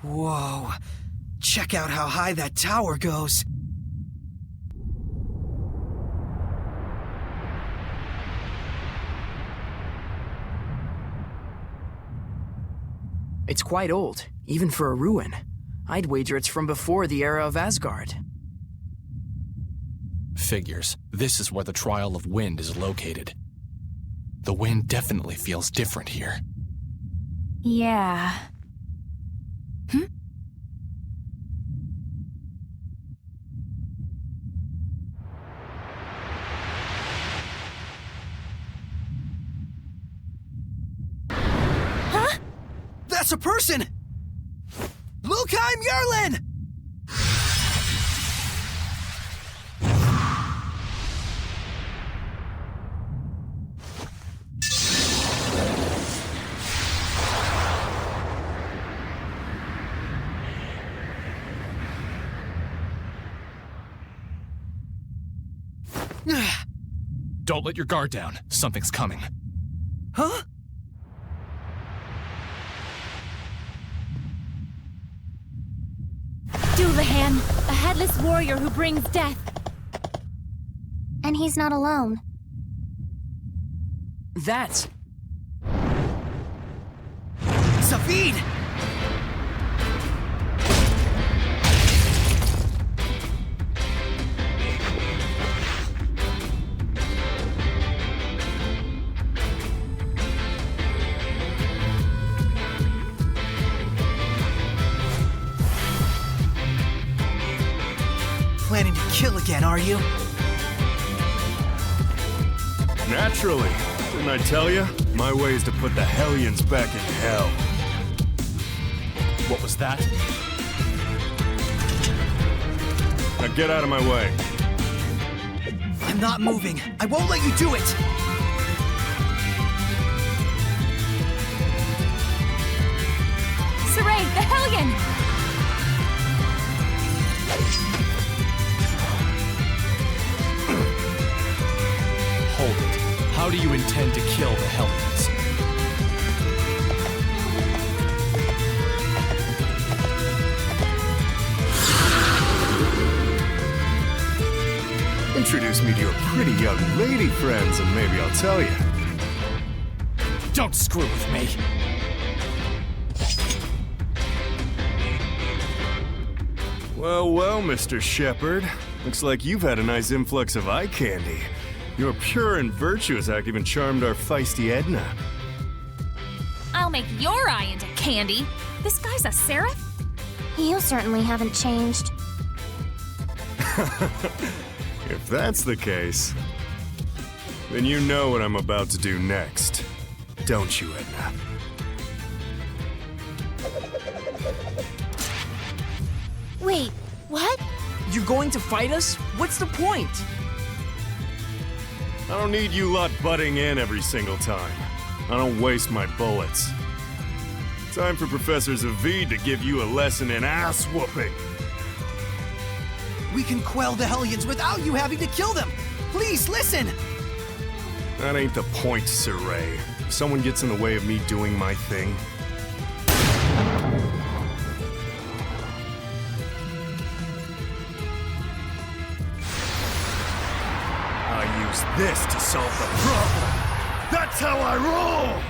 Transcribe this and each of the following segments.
Whoa. Check out how high that tower goes. It's quite old, even for a ruin. I'd wager it's from before the era of Asgard. Figures. This is where the Trial of Wind is located. The wind definitely feels different here. Yeah. Huh? That's a person! Lukheim Yerlin! Don't let your guard down. Something's coming. Huh? Dullahan, a headless warrior who brings death. And he's not alone. That's... Zaveid! Planning to kill again, are you? Naturally. Didn't I tell you? My way is to put the Hellions back in hell. What was that? Now get out of my way. I'm not moving. I won't let you do it! Zaveid, the Hellion! Hold it. How do you intend to kill the Hellions? Introduce me to your pretty young lady friends and maybe I'll tell you. Don't screw with me! Well, well, Mr. Shepard. Looks like you've had a nice influx of eye candy. Your pure and virtuous act even charmed our feisty Edna. I'll make your eye into candy. This guy's a seraph? You certainly haven't changed. If that's the case, then you know what I'm about to do next. Don't you, Edna? Wait, what? You're going to fight us? What's the point? I don't need you lot butting in every single time. I don't waste my bullets. Time for Professor Zaveid to give you a lesson in ass-whooping. We can quell the Hellions without you having to kill them! Please, listen! That ain't the point, Sir Ray. If someone gets in the way of me doing my thing... I use this to solve the problem! That's how I roll!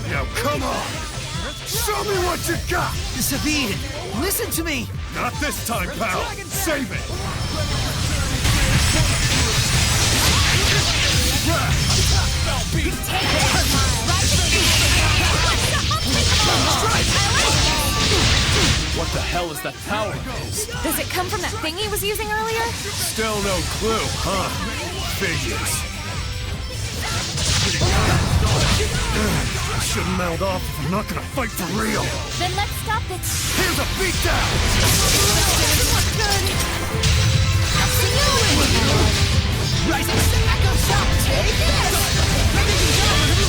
Now come on! Show me what you got! Zaveid, listen to me! Not this time, pal! Save it! What the hell is that tower? Does it come from that thing he was using earlier? Still no clue, huh? Figures. I shouldn't mount off if I'm not gonna fight for real. Then let's stop it. Here's a beatdown!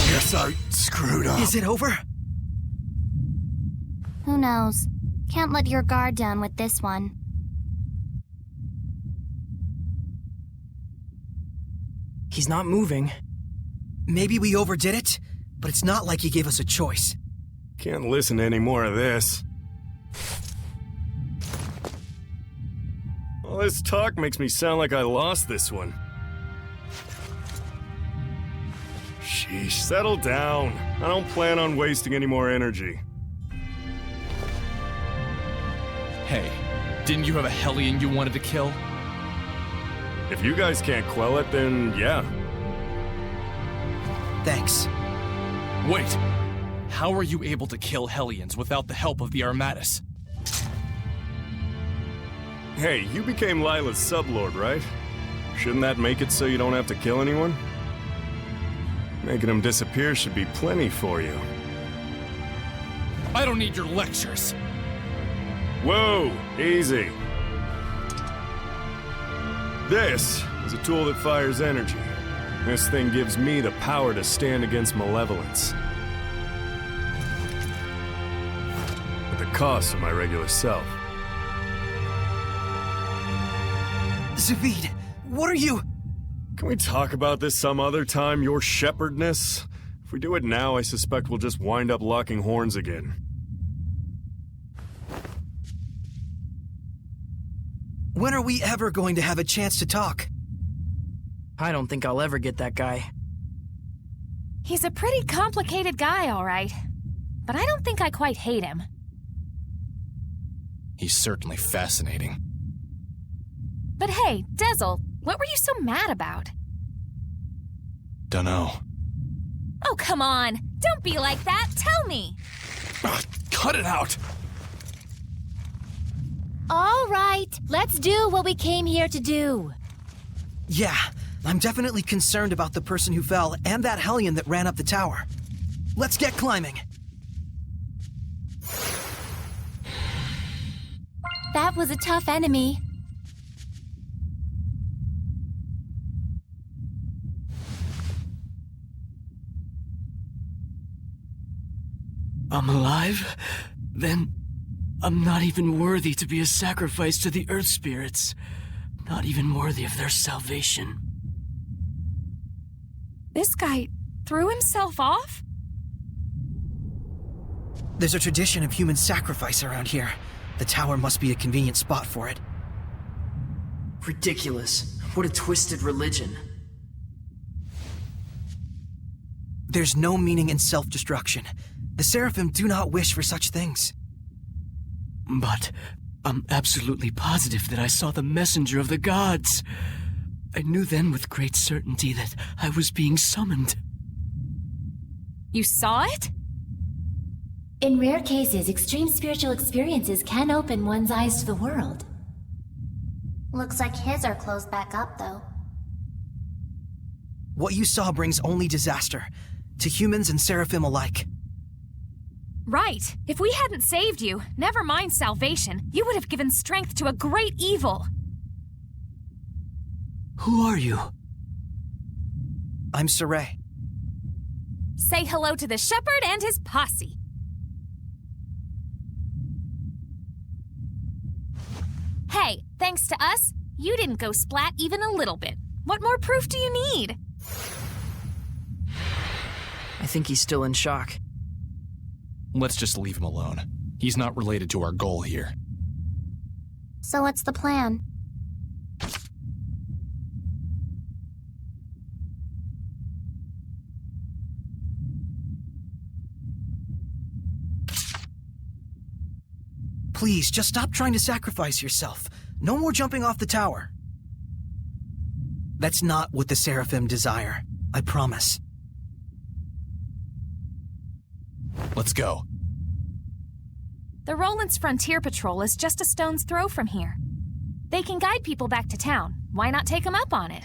Guess I screwed up. Is it over? Who knows? Can't let your guard down with this one. He's not moving. Maybe we overdid it, but it's not like he gave us a choice. Can't listen to any more of this. All this talk makes me sound like I lost this one. Sheesh, settle down. I don't plan on wasting any more energy. Hey, didn't you have a Hellion you wanted to kill? If you guys can't quell it, then yeah. Thanks. Wait! How are you able to kill Hellions without the help of the Armatus? Hey, you became Lila's sublord, right? Shouldn't that make it so you don't have to kill anyone? Making them disappear should be plenty for you. I don't need your lectures! Whoa, easy. This is a tool that fires energy. This thing gives me the power to stand against malevolence. At the cost of my regular self. Zaveid, what are you? Can we talk about this some other time, your shepherdness? If we do it now, I suspect we'll just wind up locking horns again. When are we ever going to have a chance to talk? I don't think I'll ever get that guy. He's a pretty complicated guy, all right. But I don't think I quite hate him. He's certainly fascinating. But hey, Dezel, what were you so mad about? Dunno. Oh, come on. Don't be like that. Tell me. Cut it out! All right, let's do what we came here to do. Yeah, I'm definitely concerned about the person who fell and that Hellion that ran up the tower. Let's get climbing. That was a tough enemy. I'm alive? Then I'm not even worthy to be a sacrifice to the Earth Spirits. Not even worthy of their salvation. This guy threw himself off? There's a tradition of human sacrifice around here. The tower must be a convenient spot for it. Ridiculous. What a twisted religion. There's no meaning in self-destruction. The Seraphim do not wish for such things. But I'm absolutely positive that I saw the messenger of the gods. I knew then with great certainty that I was being summoned. You saw it? In rare cases, extreme spiritual experiences can open one's eyes to the world. Looks like his are closed back up, though. What you saw brings only disaster, to humans and Seraphim alike. Right. If we hadn't saved you, never mind salvation, you would have given strength to a great evil. Who are you? I'm Saray. Say hello to the shepherd and his posse. Hey, thanks to us, you didn't go splat even a little bit. What more proof do you need? I think he's still in shock. Let's just leave him alone. He's not related to our goal here. So what's the plan? Please, just stop trying to sacrifice yourself. No more jumping off the tower. That's not what the Seraphim desire. I promise. Let's go. The Roland's Frontier Patrol is just a stone's throw from here. They can guide people back to town. Why not take them up on it?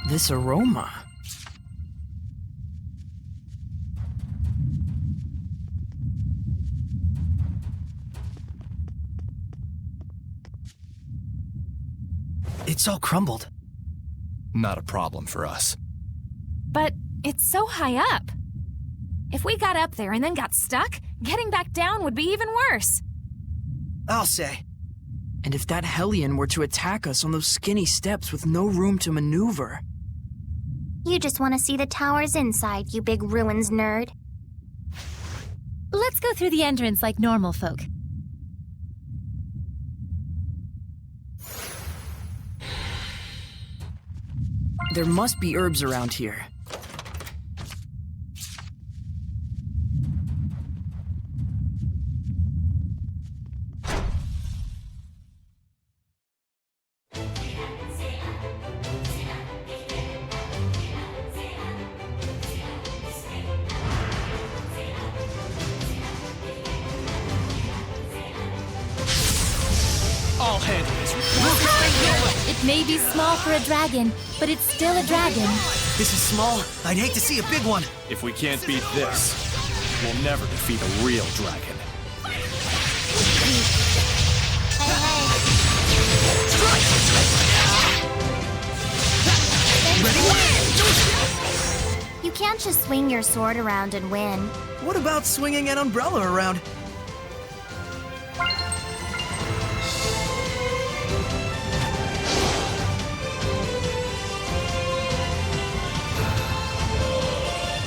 This aroma. It's all crumbled. Not a problem for us. But it's so high up. If we got up there and then got stuck, getting back down would be even worse. I'll say. And if that Hellion were to attack us on those skinny steps with no room to maneuver... You just want to see the tower's inside, you big ruins nerd. Let's go through the entrance like normal folk. There must be herbs around here. I'll handle this. It may be small for a dragon, but it's still a dragon. This is small. I'd hate to see a big one. If we can't beat this, we'll never defeat a real dragon. You can't just swing your sword around and win. What about swinging an umbrella around?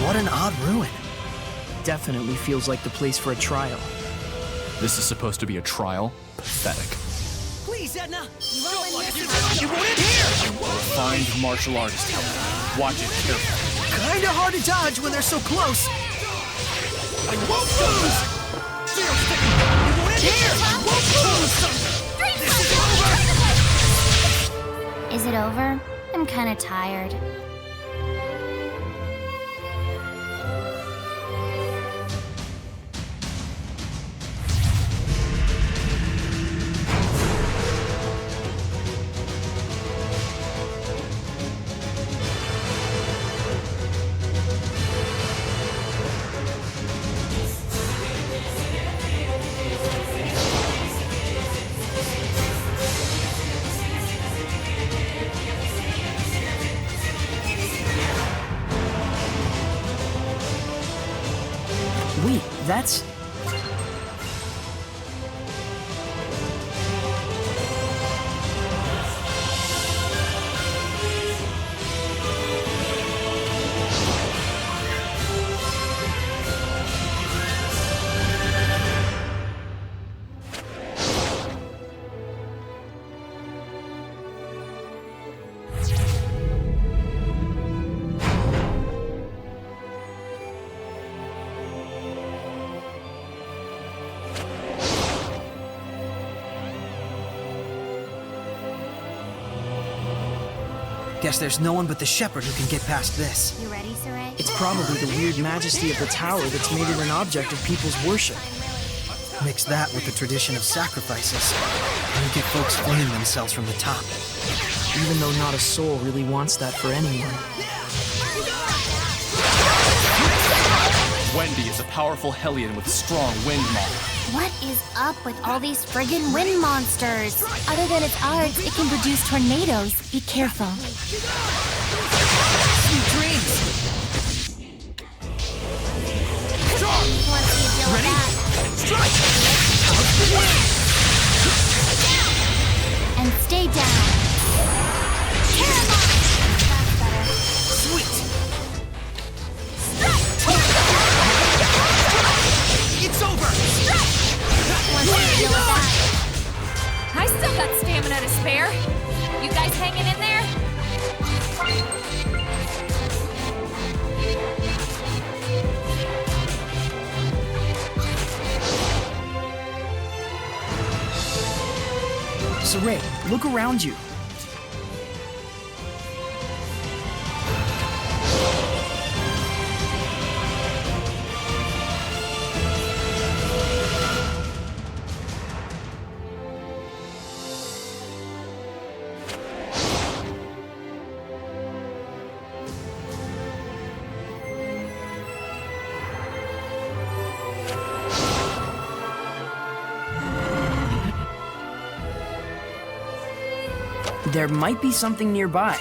What an odd ruin. Definitely feels like the place for a trial. This is supposed to be a trial? Pathetic. Please, Edna! Don't let it won't end here! Find martial artist here. Watch it carefully. Kinda hard to dodge when they're so close. I won't lose! It won't end here! I won't lose! This is over! Is it over? I'm kinda tired. Wait, that's... Guess there's no one but the shepherd who can get past this. You ready, Saray? It's probably the weird majesty of the tower that's made it an object of people's worship. Mix that with the tradition of sacrifices, and you get folks flinging themselves from the top. Even though not a soul really wants that for anyone. Wendy is a powerful Hellion with strong wind model. What is up with all these friggin' wind monsters? Other than its arts, it can produce tornadoes. Be careful. Sweet dreams! Once you deal with that. Strike! And stay down. That's better. Sweet! It's over! Once you deal with that. I still got stamina to spare. You guys hanging in there? Saray, look around you. There might be something nearby.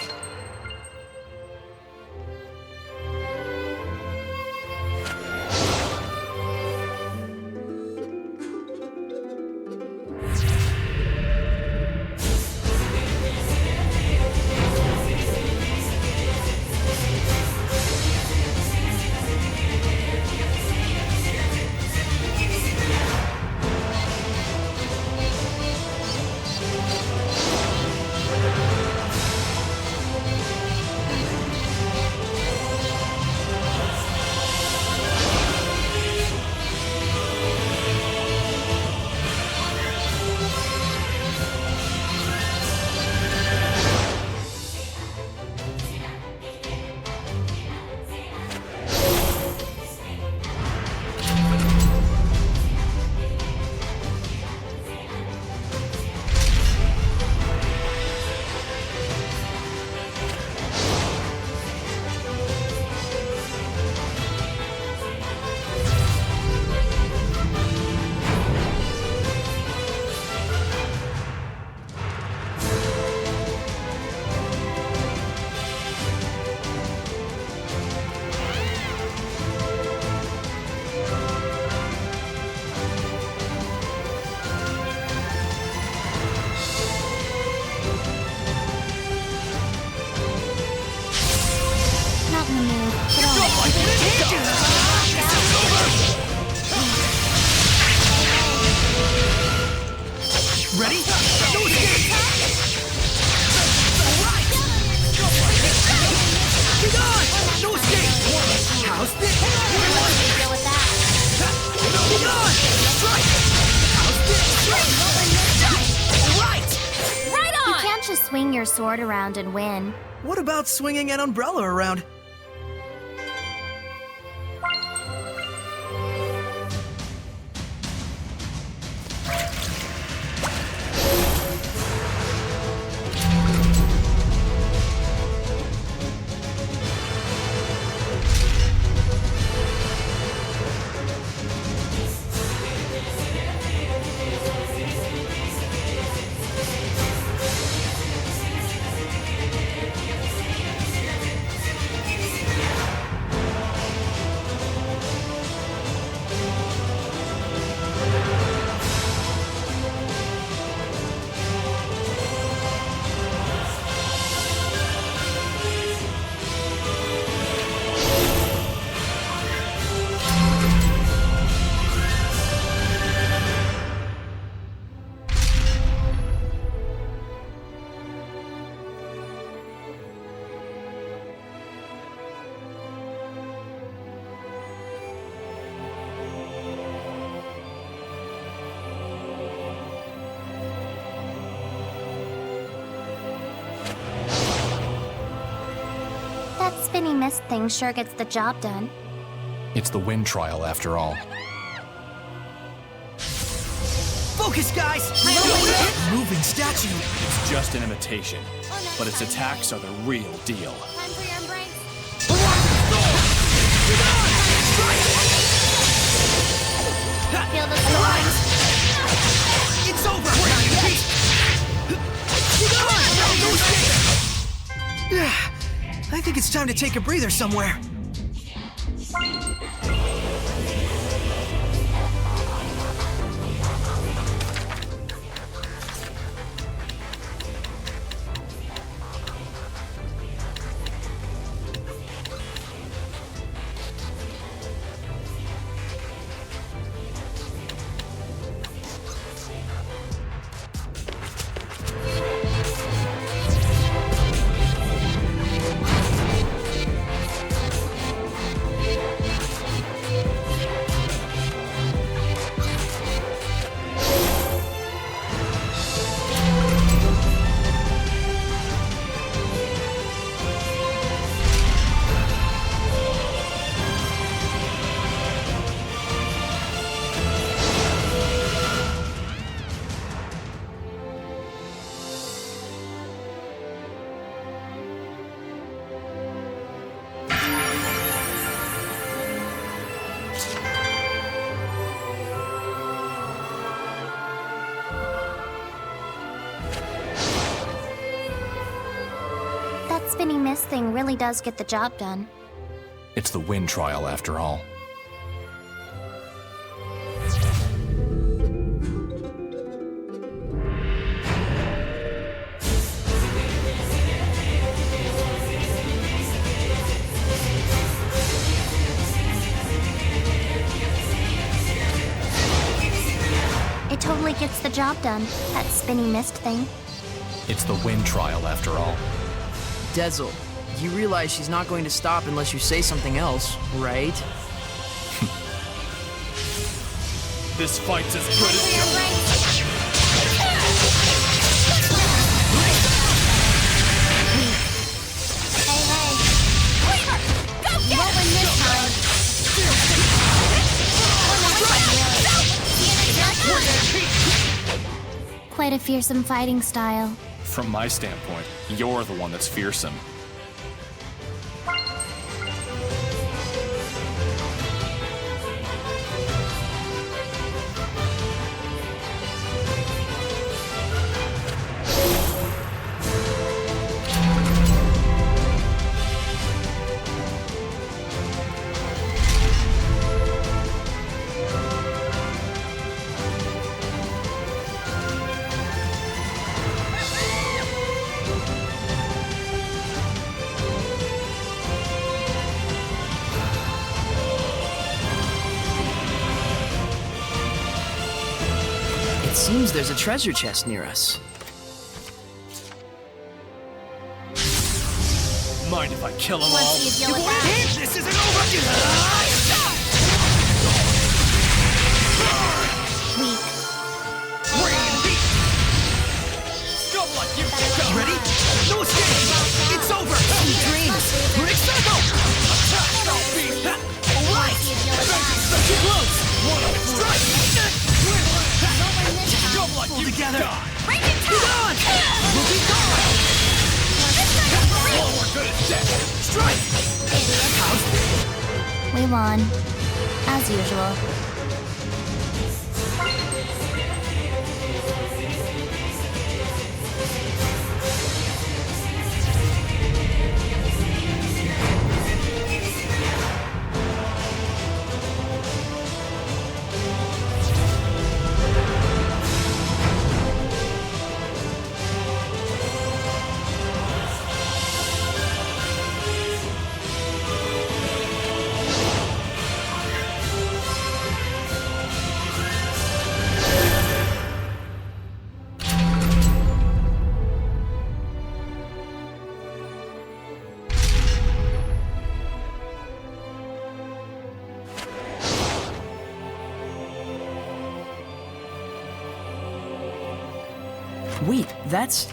swing your sword around and win. What about swinging an umbrella around? That spinny mist thing sure gets the job done. It's the wind trial after all. Focus, guys! Moving statue! It's just an imitation, but its attacks are the real deal. Time for your embrace. Feel the storms. It's over! I think it's time to take a breather somewhere. That spinny mist thing really does get the job done. It's the wind trial after all. It totally gets the job done, that spinny mist thing. It's the wind trial after all. Dezel, you realize she's not going to stop unless you say something else, right? This fight's as good as You won't win this time. Quite a fearsome fighting style. From my standpoint, you're the one that's fearsome. It seems there's a treasure chest near us. Mind if I kill them all? Once you deal with that, This isn't over! weak. Scum like you! You ready? on. As usual. Wait, that's...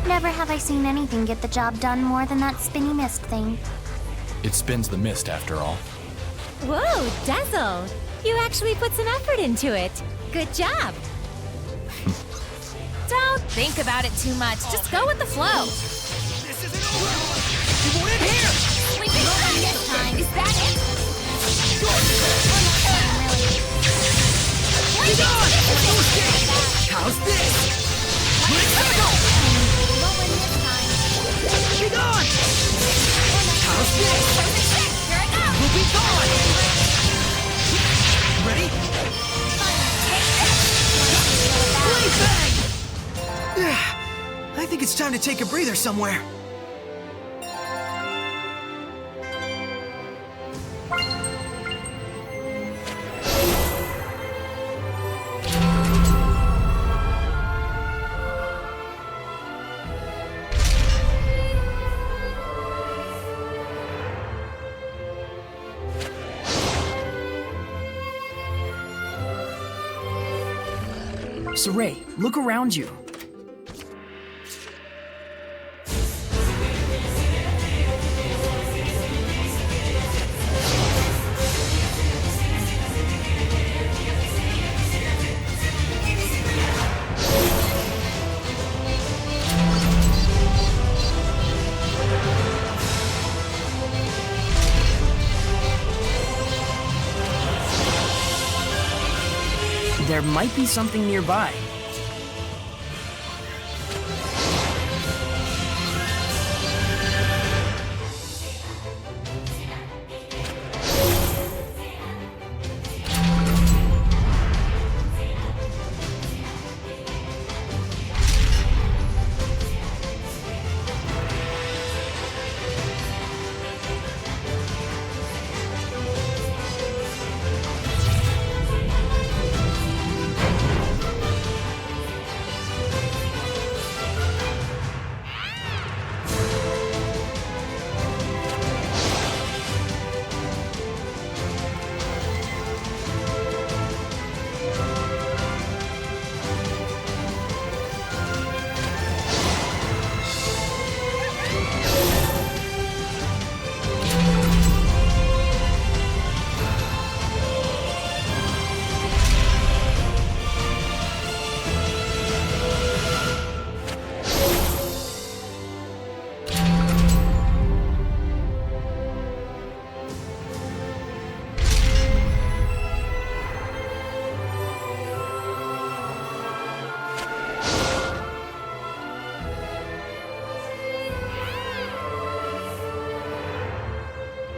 Never have I seen anything get the job done more than that spinny mist thing. It spins the mist, after all. Whoa, Dazzle! You actually put some effort into it. Good job. Don't think about it too much. Just go with the flow. This isn't over! You won't end here! Sleeping on this time. Is that it? Be gone! No escape! How's this? Let's go! Be gone! How's this? Here I go. We'll be gone! Ready? Blade bang! I think it's time to take a breather somewhere. Saray, look around you. There might be something nearby.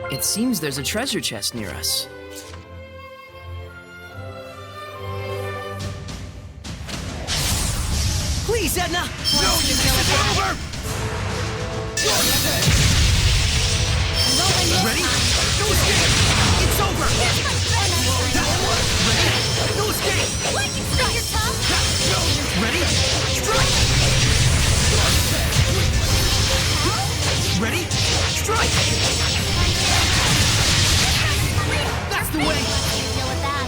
It seems there's a treasure chest near us. Please, Edna! No, this is over! Ready? No escape! It's It's over! Ready? No escape! Lightning strike! Your tongue? Ready? Strike! Ready? Strike! That's the way! Deal with that.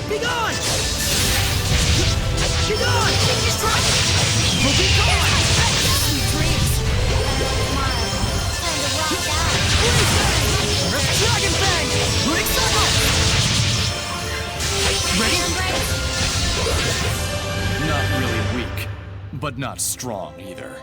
Be gone! Be gone! Strike! We'll be gone! Sweet dreams. Smile. Time to rock out. Dragon Fang! Rooting Circle! Ready? Not really weak, but not strong either.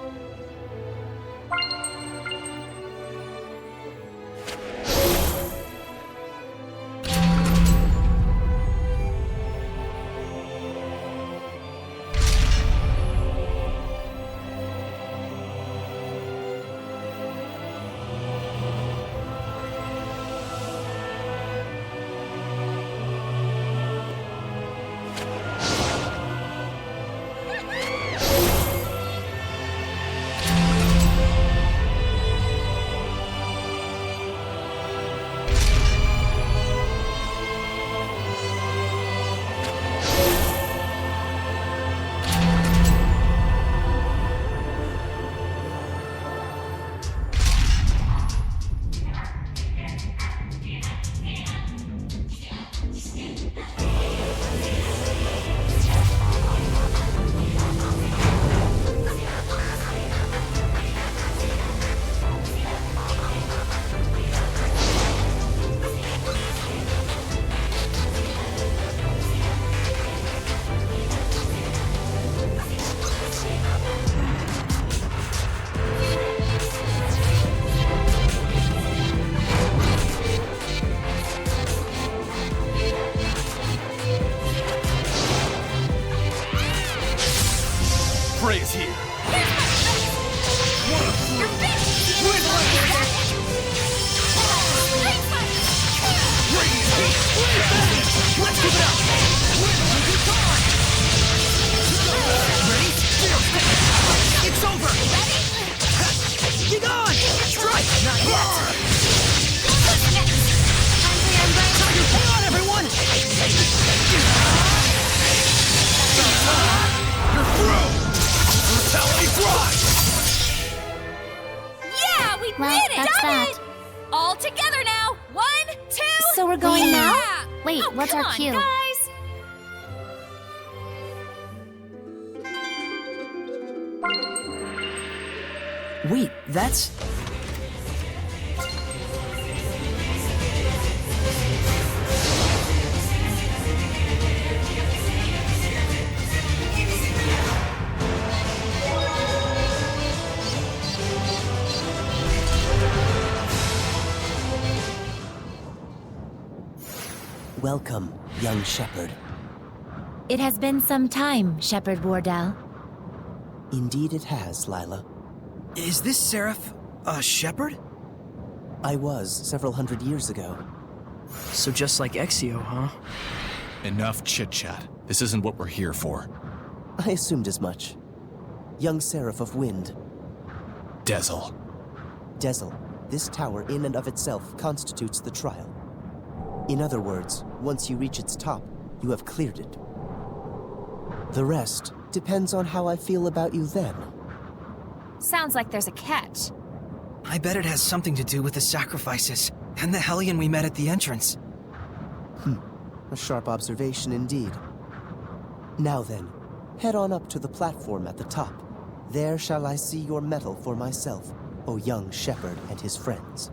Praise here. Let's give it up! Ready? It's over! Be gone! Strike! Not yet! Hang on, everyone! You're through! Brutality drive! Yeah, we Well, did it! that's Done that. it! All together now. 1, 2. So we're going now? Yeah! Wait, Oh, what's come our on, cue? guys. Wait, that's... Welcome, young shepherd. It has been some time, Shepherd Wardell. Indeed it has, Lila. Is this Seraph a shepherd? I was several hundred years ago. So just like Exio, huh? Enough chit-chat. This isn't what we're here for. I assumed as much. Young Seraph of Wind. Dezel. Dezel, this tower in and of itself constitutes the trial. In other words, once you reach its top, you have cleared it. The rest depends on how I feel about you then. Sounds like there's a catch. I bet it has something to do with the sacrifices and the Hellion we met at the entrance. A sharp observation indeed. Now then, head on up to the platform at the top. There shall I see your mettle for myself, O young shepherd and his friends.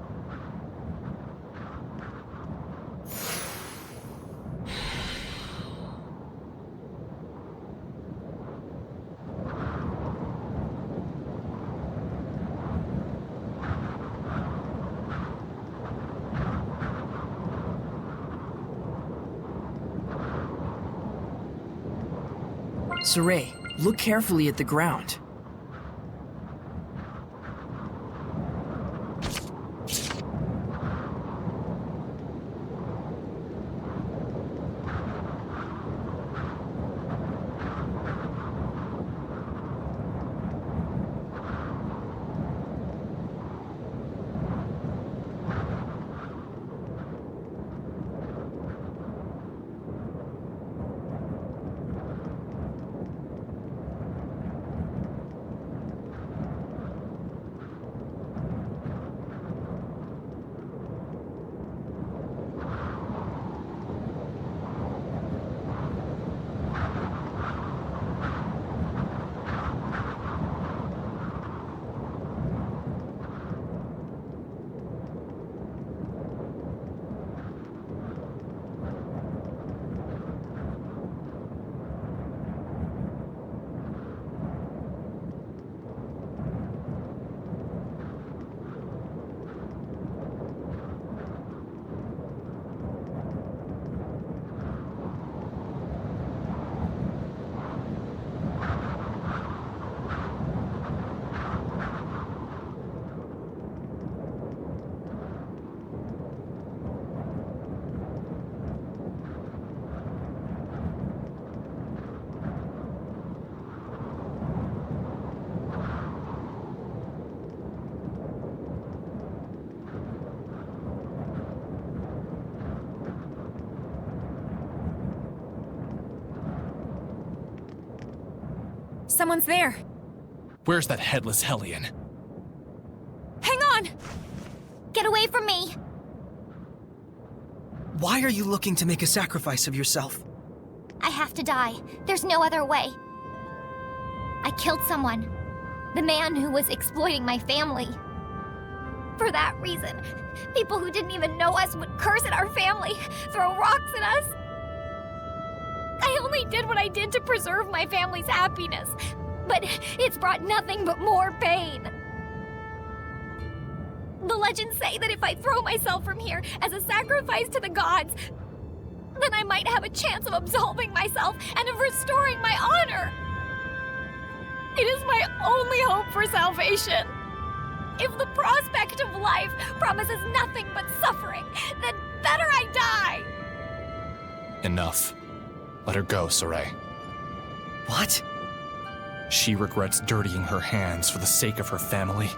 Saray, look carefully at the ground. Someone's there. Where's that headless hellion? Hang on! Get away from me! Why are you looking to make a sacrifice of yourself? I have to die. There's no other way. I killed someone. The man who was exploiting my family. For that reason, people who didn't even know us would curse at our family, throw rocks at us. I only did what I did to preserve my family's happiness, but it's brought nothing but more pain. The legends say that if I throw myself from here as a sacrifice to the gods, then I might have a chance of absolving myself and of restoring my honor. It is my only hope for salvation. If the prospect of life promises nothing but suffering, then better I die! Enough. Let her go, Saray. What? She regrets dirtying her hands for the sake of her family.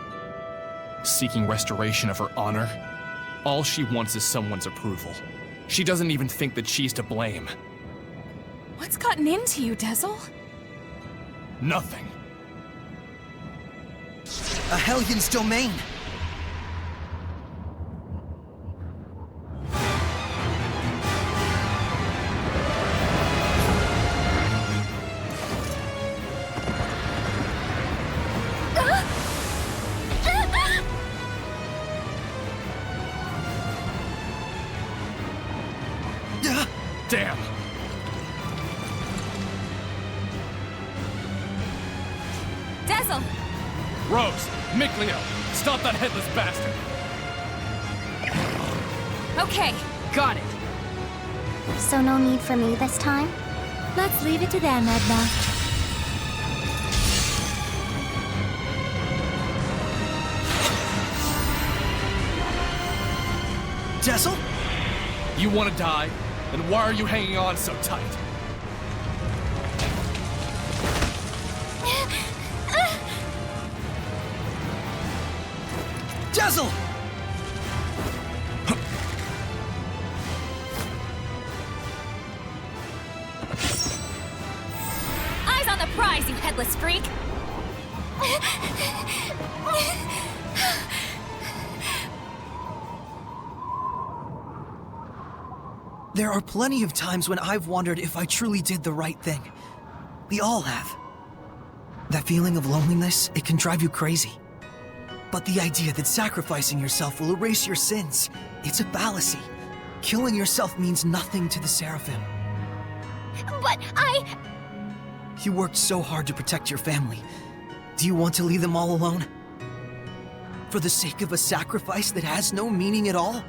Seeking restoration of her honor. All she wants is someone's approval. She doesn't even think that she's to blame. What's gotten into you, Dezel? Nothing. A Hellion's domain! Damn! Dezel! Rose! Mikleo! Stop that headless bastard! Okay. Got it. So no need for me this time? Let's leave it to them, Edna. Dezel? You want to die? Then why are you hanging on so tight? Dezel! Eyes on the prize, you headless freak! There are plenty of times when I've wondered if I truly did the right thing. We all have. That feeling of loneliness, it can drive you crazy. But the idea that sacrificing yourself will erase your sins, it's a fallacy. Killing yourself means nothing to the Seraphim. But You worked so hard to protect your family. Do you want to leave them all alone? For the sake of a sacrifice that has no meaning at all?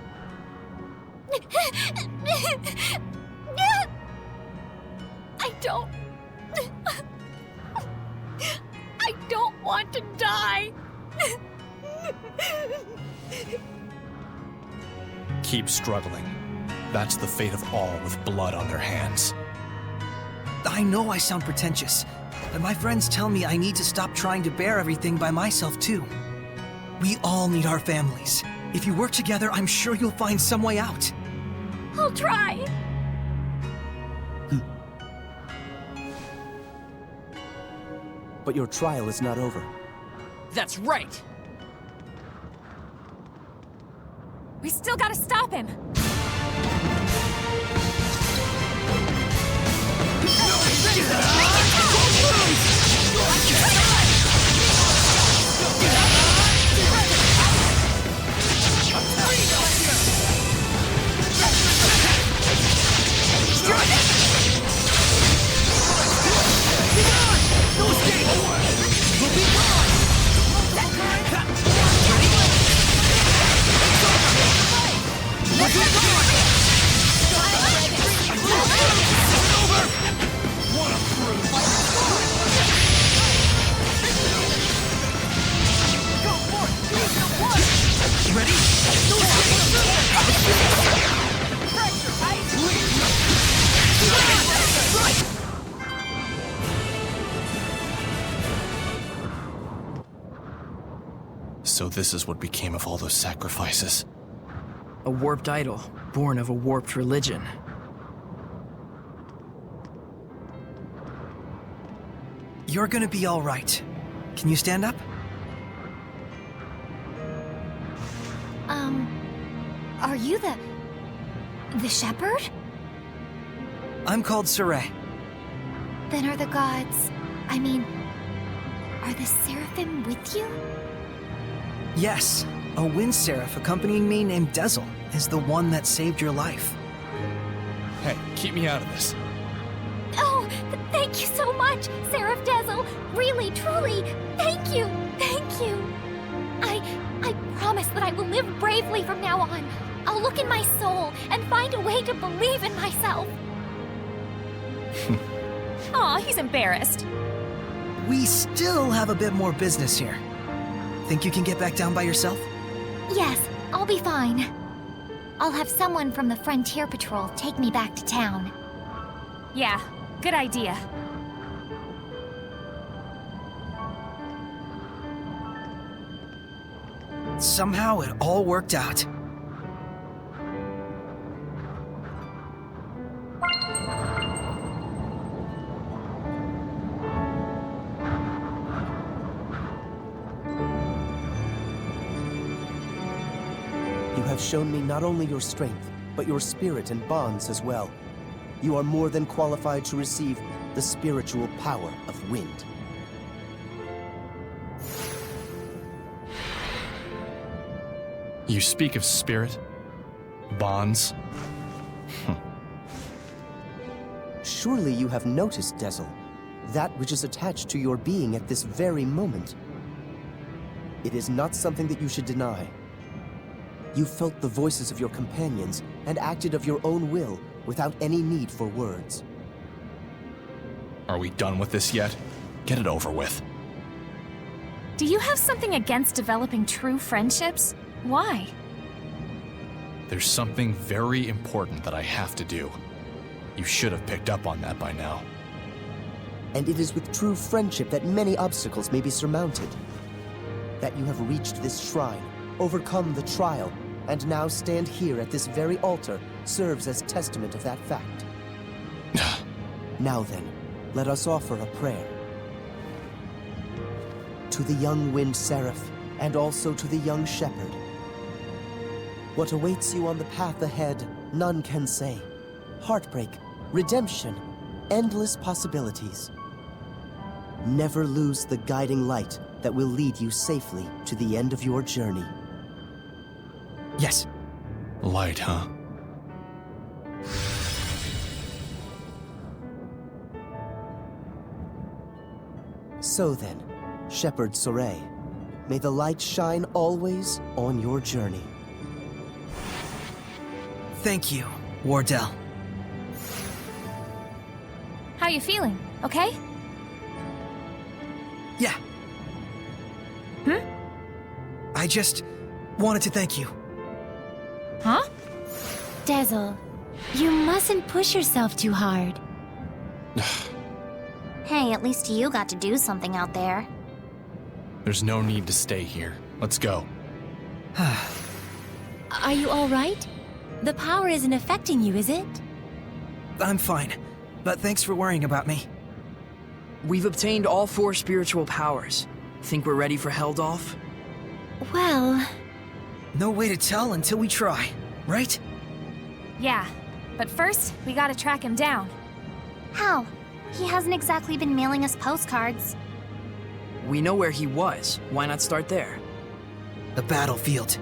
I don't want to die. Keep struggling. That's the fate of all with blood on their hands. I know I sound pretentious, but my friends tell me I need to stop trying to bear everything by myself too. We all need our families. If you work together, I'm sure you'll find some way out. I'll try. But your trial is not over. That's right. We still gotta stop him! So this is what became of all those sacrifices. A warped idol, born of a warped religion. You're gonna be all right. Can you stand up? Are you the shepherd? I'm called Saray. Then are the gods... are the seraphim with you? Yes, a wind seraph accompanying me named Dezel is the one that saved your life. Hey, keep me out of this. Oh, thank you so much, Seraph Dezel. Really, truly, thank you, thank you. I promise that I will live bravely from now on. I'll look in my soul and find a way to believe in myself. Aw, he's embarrassed. We still have a bit more business here. Think you can get back down by yourself? Yes, I'll be fine. I'll have someone from the Frontier Patrol take me back to town. Yeah, good idea. Somehow it all worked out. You have shown me not only your strength, but your spirit and bonds as well. You are more than qualified to receive the spiritual power of wind. You speak of spirit? Bonds? Surely you have noticed, Dezel, that which is attached to your being at this very moment. It is not something that you should deny. You felt the voices of your companions and acted of your own will without any need for words. Are we done with this yet? Get it over with. Do you have something against developing true friendships? Why? There's something very important that I have to do. You should have picked up on that by now. And it is with true friendship that many obstacles may be surmounted. That you have reached this shrine, overcome the trial, and now stand here at this very altar serves as testament of that fact. Now then, let us offer a prayer. To the young wind seraph, and also to the young shepherd. What awaits you on the path ahead, none can say. Heartbreak, redemption, endless possibilities. Never lose the guiding light that will lead you safely to the end of your journey. Yes. Light, huh? So then, Shepherd Saray, may the light shine always on your journey. Thank you, Wardell. How you feeling? Okay? Yeah. I just wanted to thank you. Huh? Dezel, you mustn't push yourself too hard. Hey, at least you got to do something out there. There's no need to stay here. Let's go. Are you all right? The power isn't affecting you, is it? I'm fine, but thanks for worrying about me. We've obtained all 4 spiritual powers. Think we're ready for Heldolf? Well... No way to tell until we try, right? Yeah, but first, we gotta track him down. How? He hasn't exactly been mailing us postcards. We know where he was. Why not start there? The battlefield.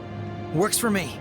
Works for me.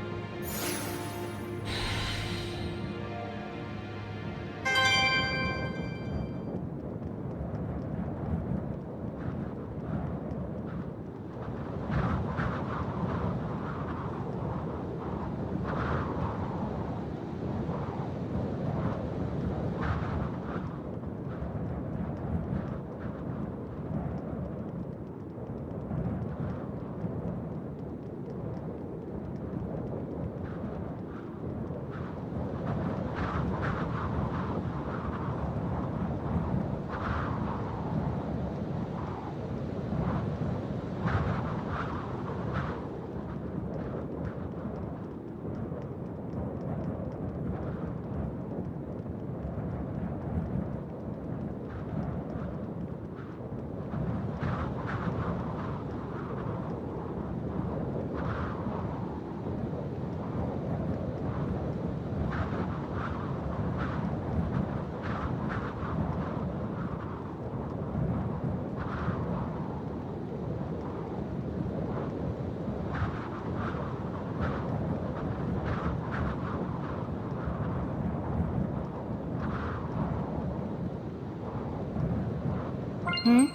Hmm?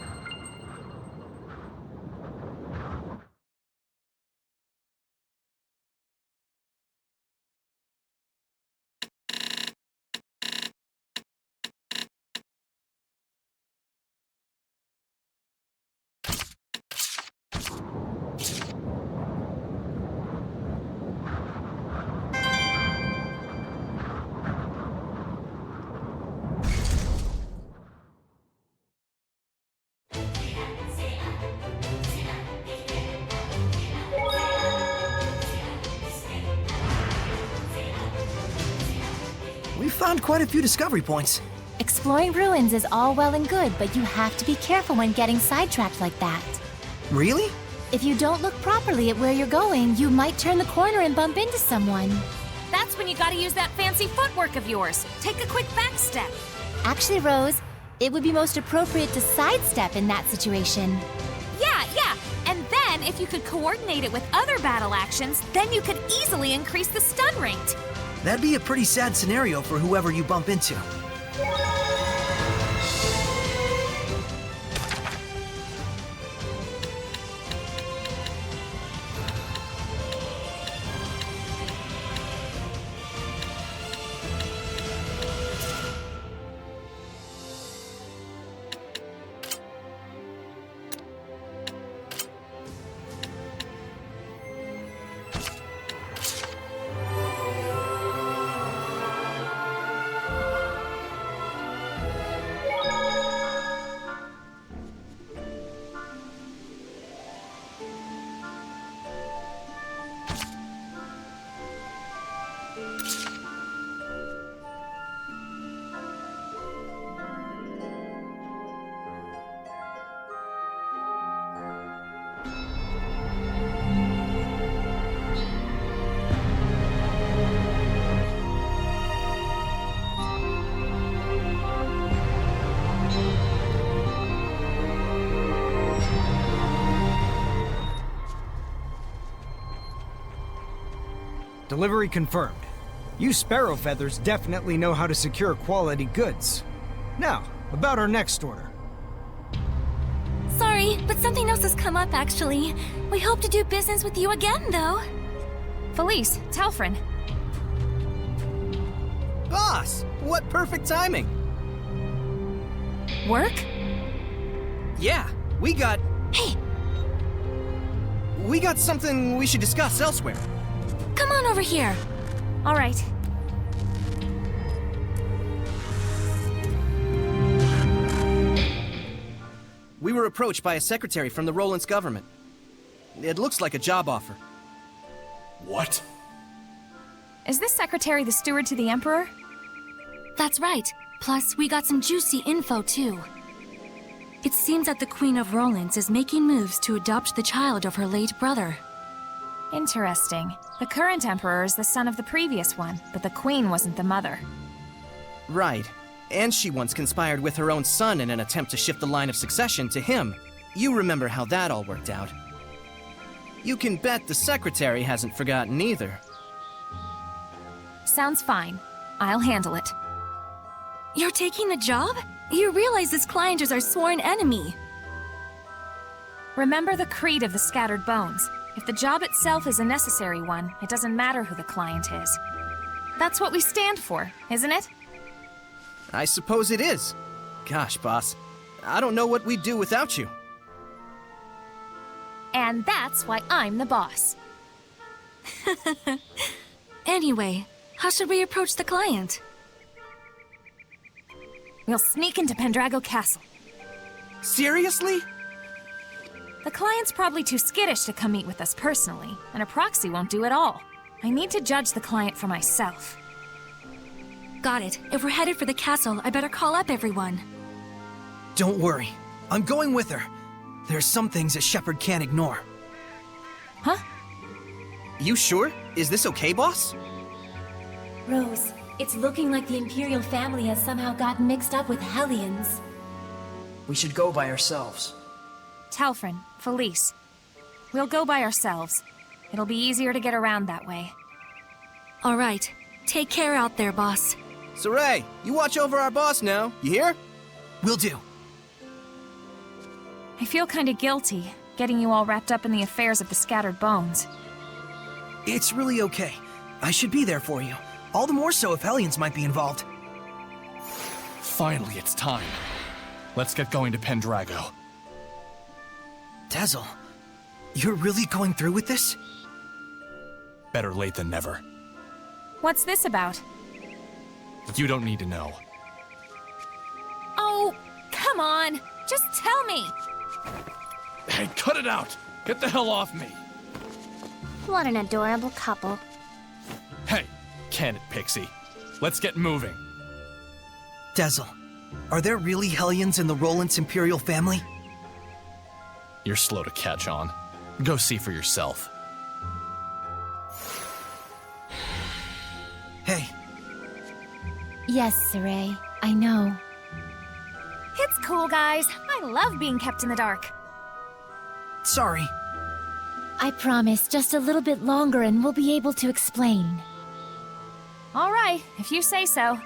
We found quite a few discovery points. Exploring ruins is all well and good, but you have to be careful when getting sidetracked like that. Really? If you don't look properly at where you're going, you might turn the corner and bump into someone. That's when you gotta use that fancy footwork of yours. Take a quick back step. Actually, Rose, it would be most appropriate to sidestep in that situation. Yeah. And then, if you could coordinate it with other battle actions, then you could easily increase the stun rate. That'd be a pretty sad scenario for whoever you bump into. Delivery confirmed. You Sparrow Feathers definitely know how to secure quality goods. Now, about our next order. Sorry, but something else has come up actually. We hope to do business with you again, though. Felice, Telfrin. Boss! What perfect timing! Work? Yeah, we got something we should discuss elsewhere. Come on over here. All right. We were approached by a secretary from the Roland's government. It looks like a job offer. What? Is this secretary the steward to the Emperor? That's right. Plus, we got some juicy info, too. It seems that the Queen of Roland's is making moves to adopt the child of her late brother. Interesting. The current Emperor is the son of the previous one, but the Queen wasn't the mother. Right. And she once conspired with her own son in an attempt to shift the line of succession to him. You remember how that all worked out. You can bet the secretary hasn't forgotten either. Sounds fine. I'll handle it. You're taking the job? You realize this client is our sworn enemy. Remember the creed of the Scattered Bones. If the job itself is a necessary one, it doesn't matter who the client is. That's what we stand for, isn't it? I suppose it is. Gosh, boss. I don't know what we'd do without you. And that's why I'm the boss. Anyway, how should we approach the client? We'll sneak into Pendrago Castle. Seriously? The client's probably too skittish to come meet with us personally, and a proxy won't do it all. I need to judge the client for myself. Got it. If we're headed for the castle, I better call up everyone. Don't worry. I'm going with her. There's some things a shepherd can't ignore. Huh? You sure? Is this okay, boss? Rose, it's looking like the Imperial family has somehow gotten mixed up with Hellions. We should go by ourselves. Telfrin, Felice. We'll go by ourselves. It'll be easier to get around that way. All right. Take care out there, boss. Saray, you watch over our boss now, you hear? Will do. I feel kinda guilty, getting you all wrapped up in the affairs of the scattered bones. It's really okay. I should be there for you. All the more so if Hellions might be involved. Finally, it's time. Let's get going to Pendrago. Dazzle, you're really going through with this? Better late than never. What's this about? You don't need to know. Oh, come on! Just tell me! Hey, cut it out! Get the hell off me! What an adorable couple. Hey, can it, Pixie? Let's get moving. Dazzle, are there really Hellions in the Roland's Imperial family? You're slow to catch on. Go see for yourself. Hey. Yes, Saray, I know. It's cool, guys. I love being kept in the dark. Sorry. I promise, just a little bit longer and we'll be able to explain. All right, if you say so.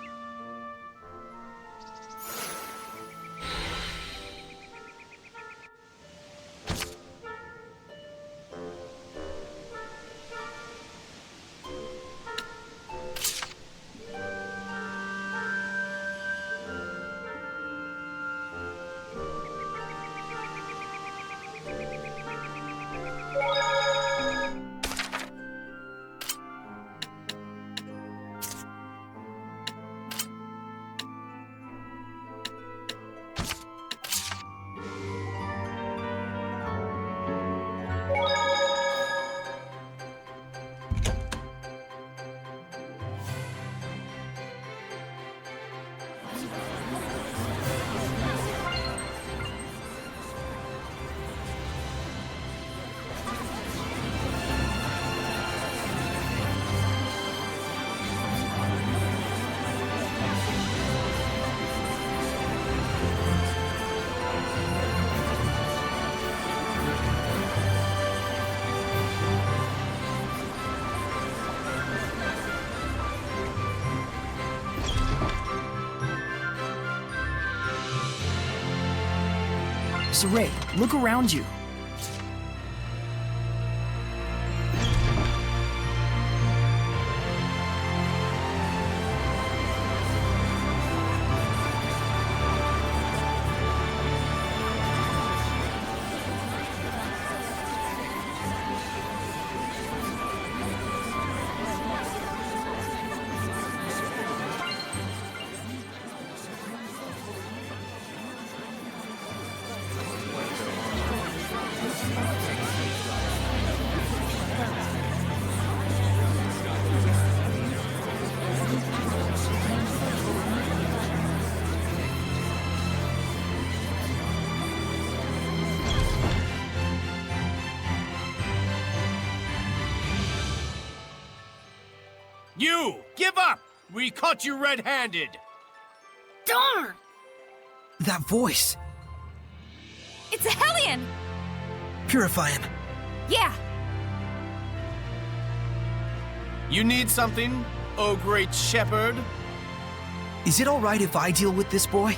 Saray, look around you. You! Give up! We caught you red-handed! Darn! That voice. It's a Hellion! Purify him. Yeah! You need something, oh great shepherd? Is it alright if I deal with this boy?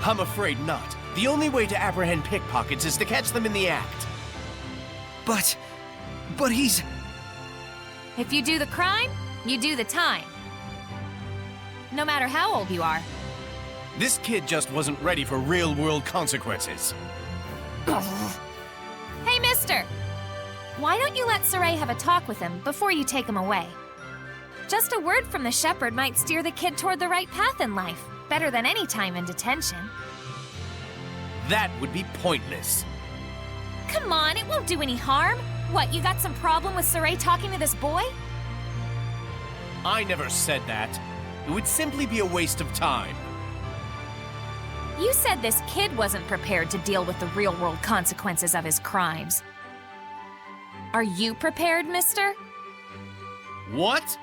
I'm afraid not. The only way to apprehend pickpockets is to catch them in the act. But he's... If you do the crime, you do the time. No matter how old you are. This kid just wasn't ready for real-world consequences. Hey, mister! Why don't you let Saray have a talk with him before you take him away? Just a word from the shepherd might steer the kid toward the right path in life, better than any time in detention. That would be pointless. Come on, it won't do any harm. What, you got some problem with Saray talking to this boy? I never said that. It would simply be a waste of time. You said this kid wasn't prepared to deal with the real-world consequences of his crimes. Are you prepared, mister? What?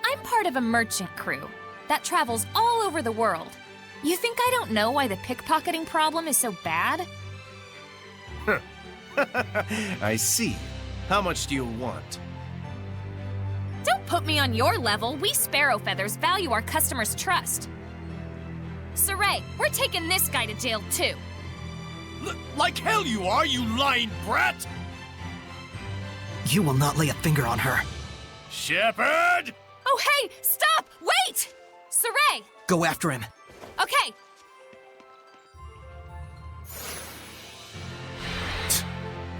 I'm part of a merchant crew that travels all over the world. You think I don't know why the pickpocketing problem is so bad? I see. How much do you want? Don't put me on your level. We Sparrow Feathers value our customers' trust. Saray, we're taking this guy to jail too. Like hell you are, you lying brat! You will not lay a finger on her. Shepard! Oh, hey! Stop! Wait! Saray! Go after him. Okay.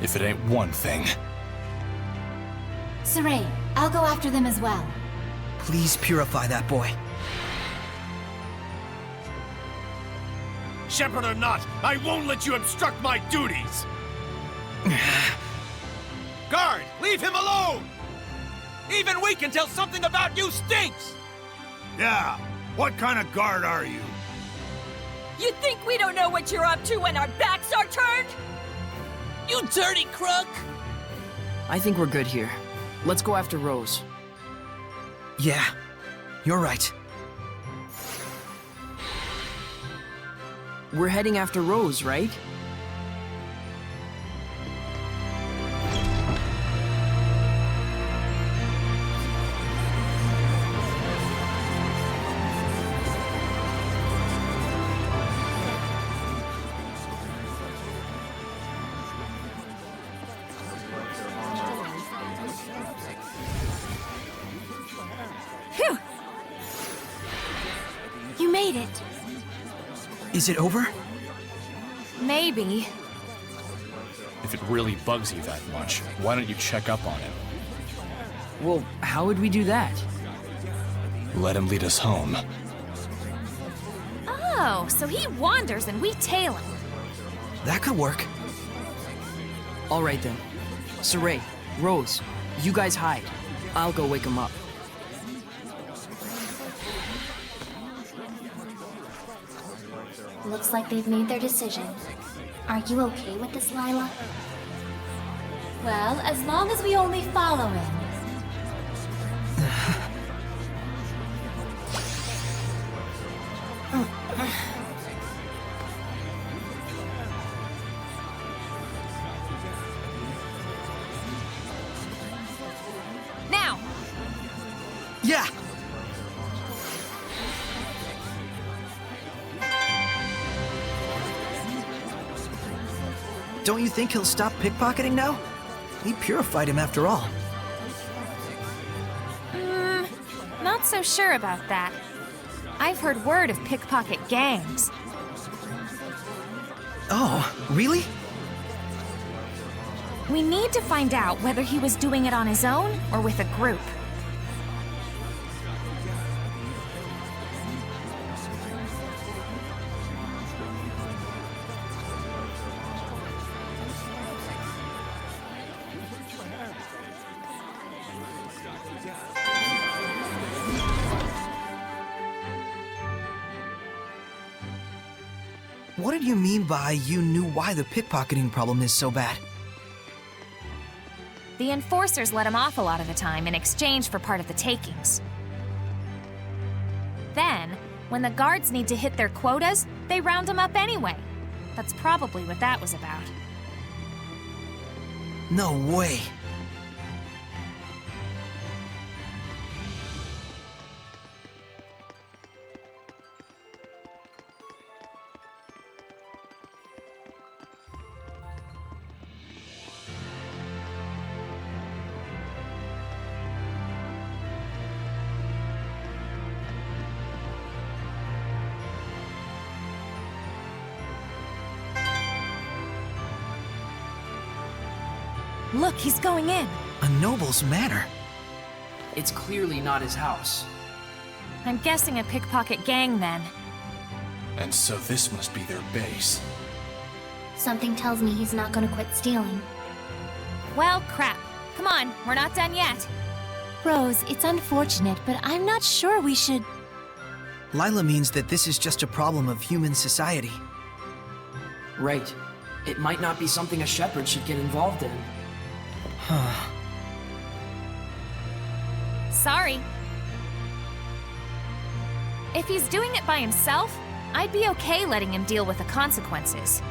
If it ain't one thing. Saray, I'll go after them as well. Please purify that boy. Shepard or not, I won't let you obstruct my duties! Guard, leave him alone! Even we can tell something about you stinks! Yeah, what kind of guard are you? You think we don't know what you're up to when our backs are turned? You dirty crook! I think we're good here. Let's go after Rose. Yeah, you're right. We're heading after Rose, right? Phew! You made it. Is it over? Maybe. If it really bugs you that much, why don't you check up on him? Well, how would we do that? Let him lead us home. Oh, so he wanders and we tail him. That could work. All right then. Saray, Rose, you guys hide. I'll go wake him up. Looks like they've made their decision. Are you okay with this, Lila? Well, as long as we only follow him. Now! Yeah! Don't you think he'll stop pickpocketing now? We purified him after all. Not so sure about that. I've heard word of pickpocket gangs. Oh, really? We need to find out whether he was doing it on his own or with a group. What did you mean by you knew why the pickpocketing problem is so bad? The enforcers let him off a lot of the time in exchange for part of the takings. Then, when the guards need to hit their quotas, they round him up anyway. That's probably what that was about. No way. Look, he's going in. A noble's manor. It's clearly not his house. I'm guessing a pickpocket gang then. And so this must be their base. Something tells me he's not gonna quit stealing. Well, crap. Come on, we're not done yet. Rose, it's unfortunate, but I'm not sure we should... Lila means that this is just a problem of human society. Right. It might not be something a shepherd should get involved in. Sorry. If he's doing it by himself, I'd be okay letting him deal with the consequences.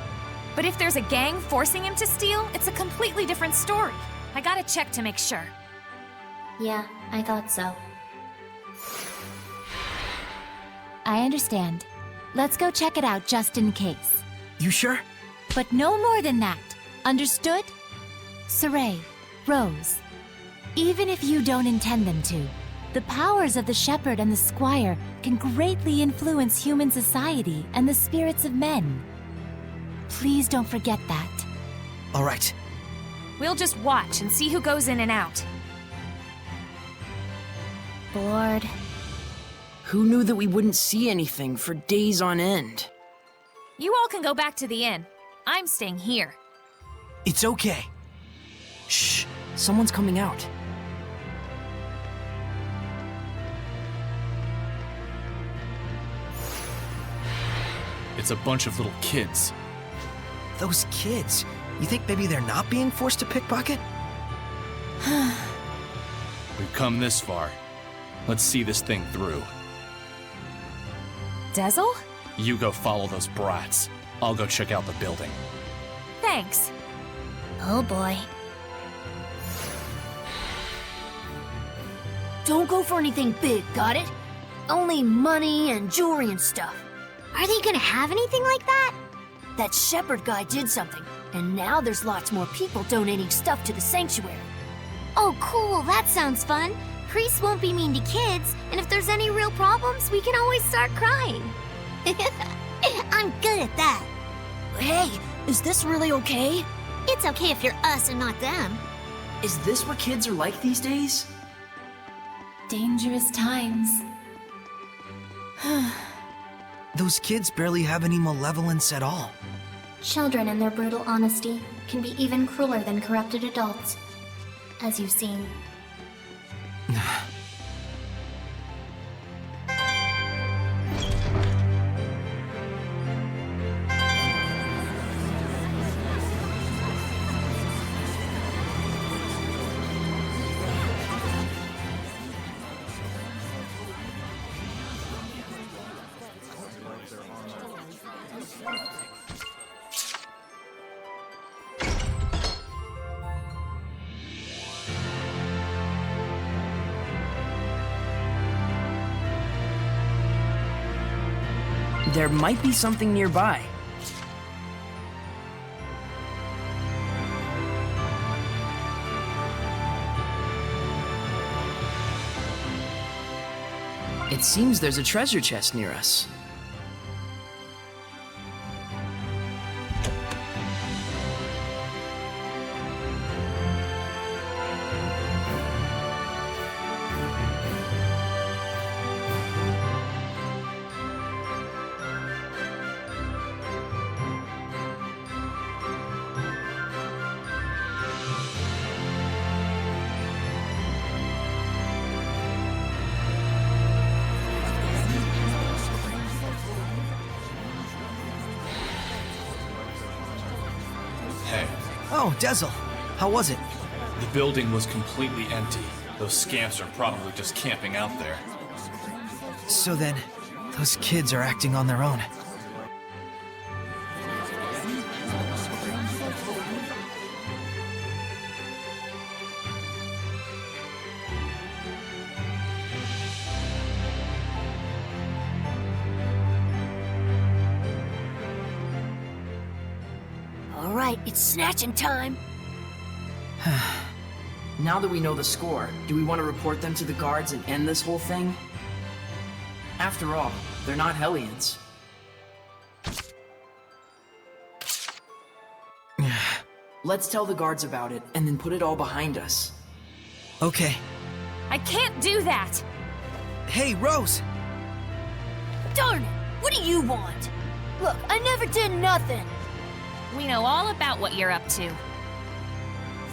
But if there's a gang forcing him to steal, it's a completely different story. I gotta check to make sure. Yeah, I thought so. I understand. Let's go check it out just in case. You sure? But no more than that. Understood? Saray, Rose, even if you don't intend them to, the powers of the shepherd and the squire can greatly influence human society and the spirits of men. Please don't forget that. All right. We'll just watch and see who goes in and out. Bored. Who knew that we wouldn't see anything for days on end? You all can go back to the inn. I'm staying here. It's okay. Shh, someone's coming out. It's a bunch of little kids. Those kids. You think maybe they're not being forced to pickpocket? We've come this far. Let's see this thing through. Dezel? You go follow those brats. I'll go check out the building. Thanks. Oh boy. Don't go for anything big, got it? Only money and jewelry and stuff. Are they gonna have anything like that? That shepherd guy did something, and now there's lots more people donating stuff to the sanctuary. Oh, cool, that sounds fun. Priests won't be mean to kids, and if there's any real problems, we can always start crying. I'm good at that. Hey, is this really okay? It's okay if you're us and not them. Is this what kids are like these days? Dangerous times. Those kids barely have any malevolence at all. Children and their brutal honesty can be even crueler than corrupted adults, as you've seen. There might be something nearby. It seems there's a treasure chest near us. Oh, Dezel. How was it? The building was completely empty. Those scamps are probably just camping out there. So then, those kids are acting on their own. All right, it's snatching time. Now that we know the score, do we want to report them to the guards and end this whole thing? After all, they're not Hellions. Let's tell the guards about it, and then put it all behind us. Okay. I can't do that! Hey, Rose! Darn it! What do you want? Look, I never did nothing. We know all about what you're up to.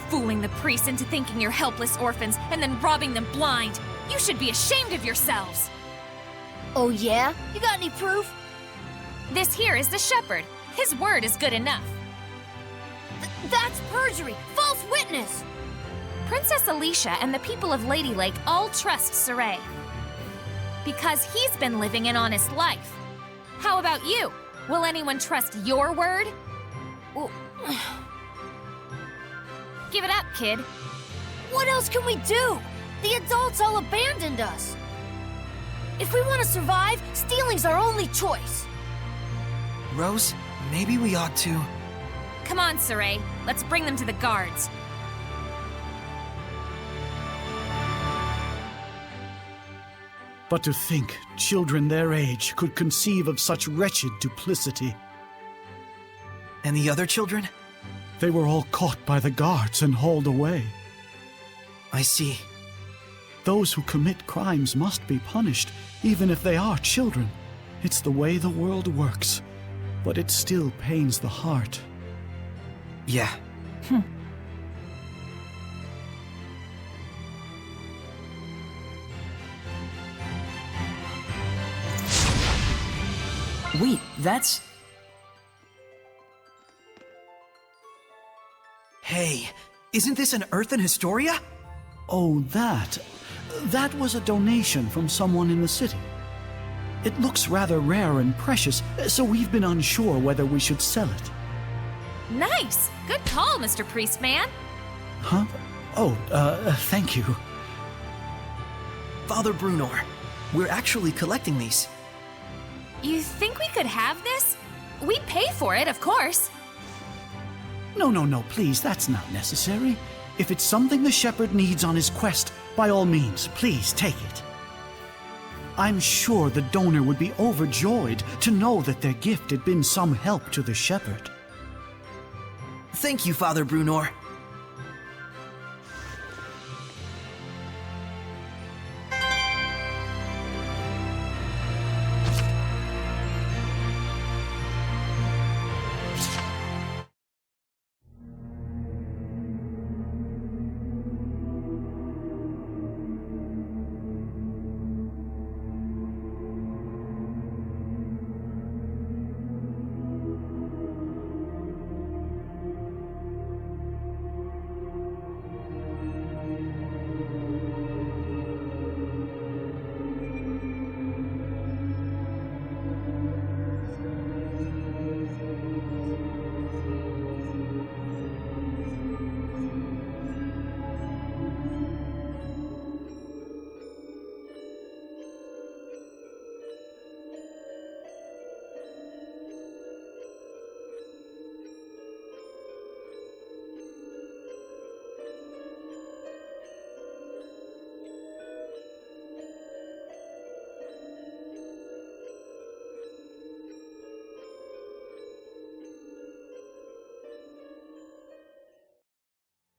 Fooling the priests into thinking you're helpless orphans and then robbing them blind. You should be ashamed of yourselves. Oh yeah? You got any proof? This here is the shepherd. His word is good enough. That's perjury! False witness! Princess Alicia and the people of Lady Lake all trust Saray. Because he's been living an honest life. How about you? Will anyone trust your word? Well, give it up, kid. What else can we do? The adults all abandoned us. If we want to survive, stealing's our only choice. Rose, maybe we ought to... Come on, Saray. Let's bring them to the guards. But to think children their age could conceive of such wretched duplicity. And the other children? They were all caught by the guards and hauled away. I see. Those who commit crimes must be punished, even if they are children. It's the way the world works, but it still pains the heart. Yeah. Wait, that's... Hey, isn't this an Earthen Historia? Oh, that. That was a donation from someone in the city. It looks rather rare and precious, so we've been unsure whether we should sell it. Nice! Good call, Mr. Priestman. Huh? Oh, thank you. Father Brunor, we're actually collecting these. You think we could have this? We'd pay for it, of course. No, please, that's not necessary. If it's something the shepherd needs on his quest, by all means, please take it. I'm sure the donor would be overjoyed to know that their gift had been some help to the shepherd. Thank you, Father Brunor.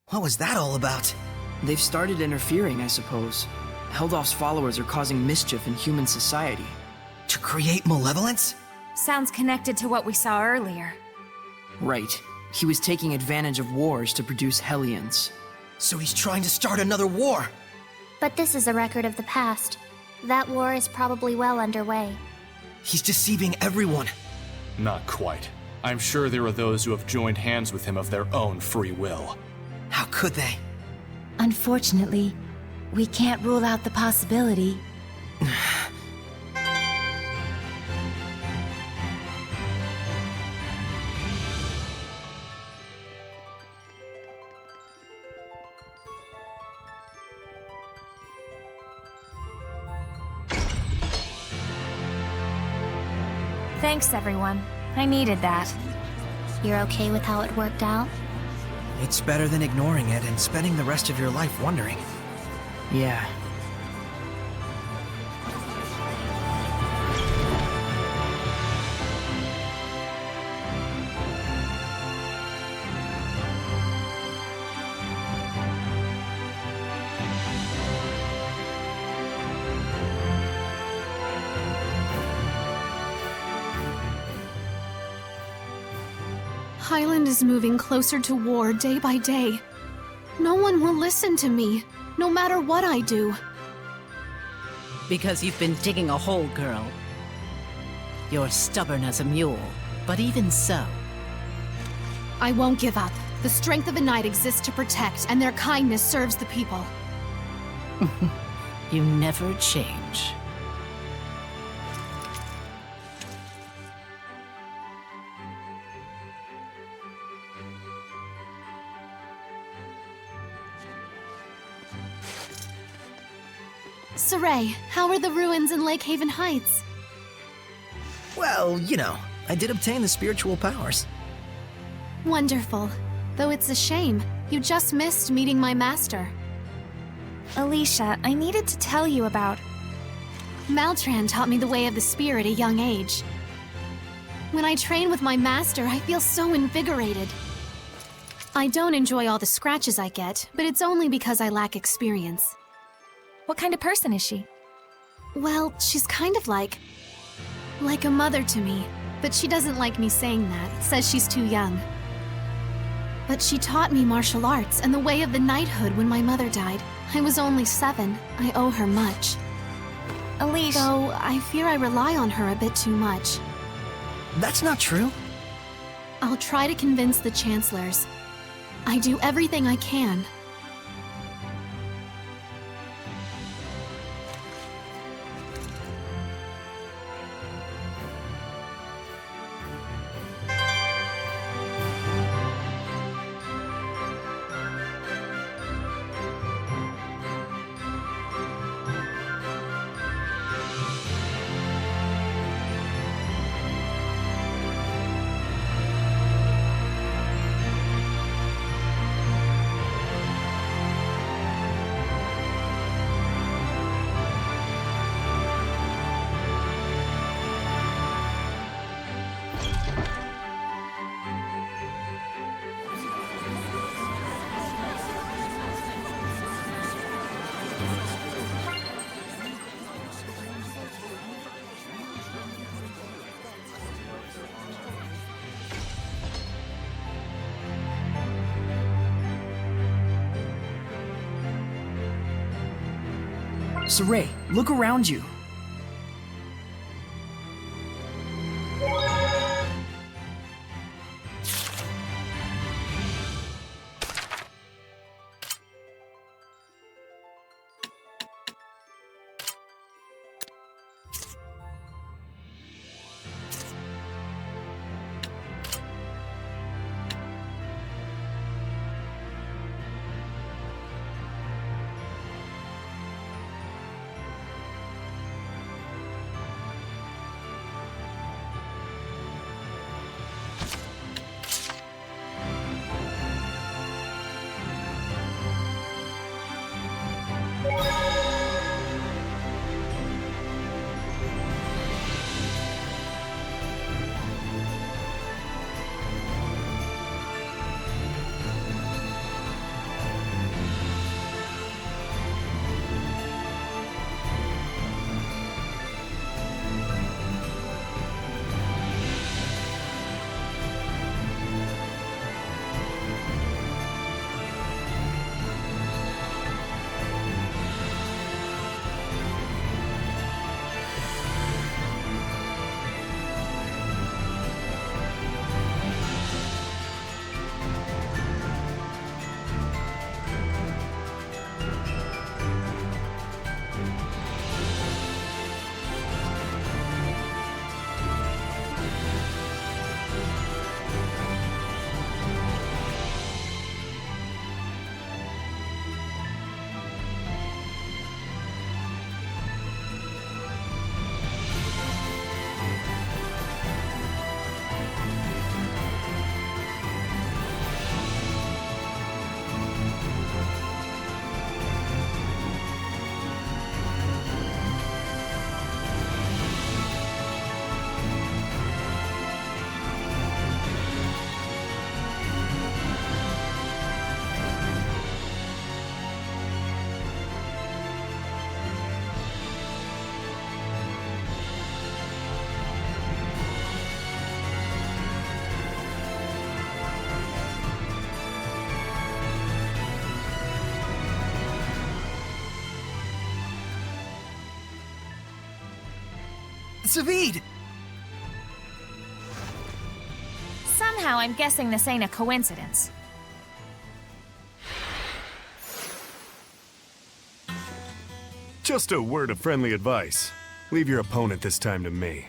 What was that all about? They've started interfering, I suppose. Heldolf's followers are causing mischief in human society. To create malevolence? Sounds connected to what we saw earlier. Right. He was taking advantage of wars to produce Hellions. So he's trying to start another war! But this is a record of the past. That war is probably well underway. He's deceiving everyone. Not quite. I'm sure there are those who have joined hands with him of their own free will. How could they? Unfortunately, we can't rule out the possibility. Thanks, everyone. I needed that. You're okay with how it worked out? It's better than ignoring it and spending the rest of your life wondering. Yeah. Highland is moving closer to war day by day. No one will listen to me, no matter what I do. Because you've been digging a hole, girl. You're stubborn as a mule, but even so. I won't give up. The strength of a knight exists to protect, and their kindness serves the people. You never change. Saray, how are the ruins in Lake Haven Heights? Well, you know, I did obtain the spiritual powers. Wonderful. Though it's a shame, you just missed meeting my master. Alicia, I needed to tell you about... Maltran taught me the way of the spear at a young age. When I train with my master, I feel so invigorated. I don't enjoy all the scratches I get, but it's only because I lack experience. What kind of person is she? Well, she's kind of like a mother to me, but she doesn't like me saying that, says she's too young. But she taught me martial arts and the way of the knighthood when my mother died. I was only 7. I owe her much. Alicia... Though I fear I rely on her a bit too much. That's not true. I'll try to convince the chancellors. I do everything I can. Saray, look around you. Zaveid! Somehow I'm guessing this ain't a coincidence. Just a word of friendly advice. Leave your opponent this time to me.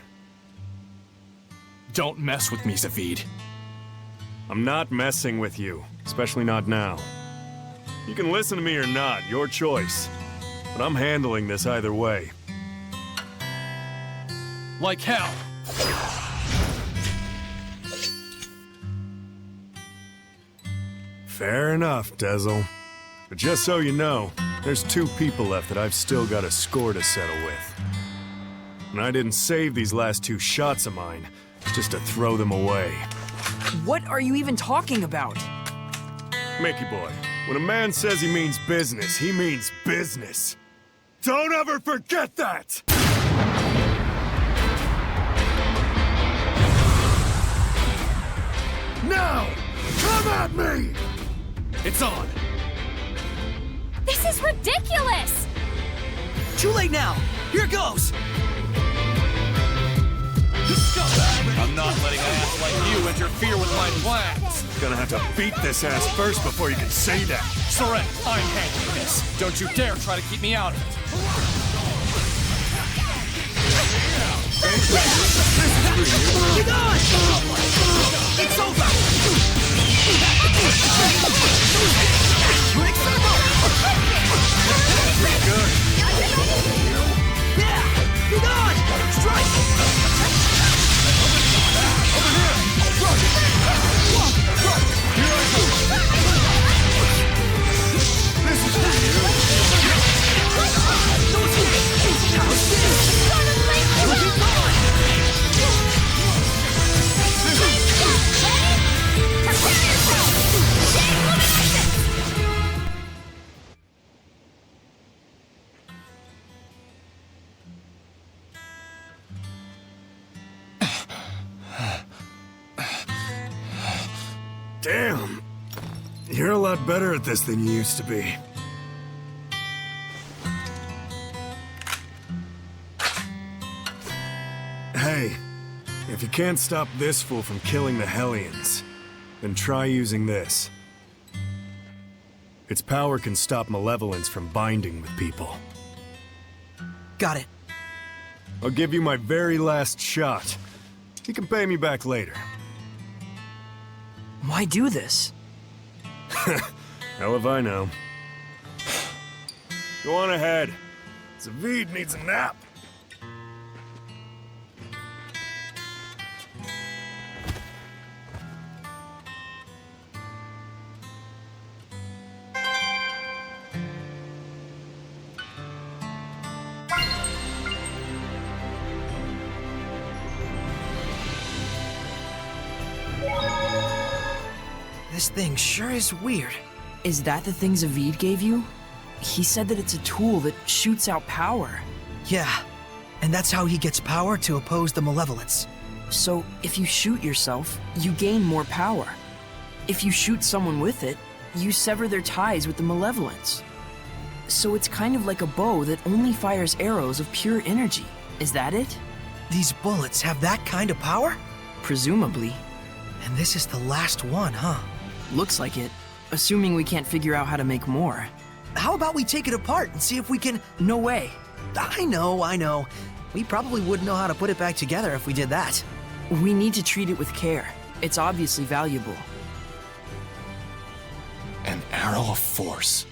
Don't mess with me, Zaveid. I'm not messing with you, especially not now. You can listen to me or not, your choice. But I'm handling this either way. Like hell! Fair enough, Dezel. But just so you know, there's 2 people left that I've still got a score to settle with. And I didn't save these last 2 shots of mine just to throw them away. What are you even talking about? Mickey boy, when a man says he means business, he means business. Don't ever forget that! Now! Come at me! It's on! This is ridiculous! Too late now! Here goes! I'm not letting an ass like you interfere with my plans! Gonna have to beat this ass first before you can say that. Sorek, I'm handling this. Don't you dare try to keep me out of it. Get on! It's over! Quick circle! Pretty good. Yeah! Get on! Strike! Over here! Run! Run! Here I go! This is for you! How's this? You'll be gone! Damn. You're a lot better at this than you used to be. Hey, if you can't stop this fool from killing the Hellions, then try using this. Its power can stop malevolence from binding with people. Got it. I'll give you my very last shot. You can pay me back later. Why do this? Hell if I know. Go on ahead. Zaveid needs a nap. This thing sure is weird. Is that the thing Zaveid gave you? He said that it's a tool that shoots out power. Yeah, and that's how he gets power to oppose the malevolence. So, if you shoot yourself, you gain more power. If you shoot someone with it, you sever their ties with the malevolence. So it's kind of like a bow that only fires arrows of pure energy. Is that it? These bullets have that kind of power? Presumably. And this is the last one, huh? Looks like it. Assuming we can't figure out how to make more. How about we take it apart and see if we can... No way. I know. We probably wouldn't know how to put it back together if we did that. We need to treat it with care. It's obviously valuable. An arrow of force.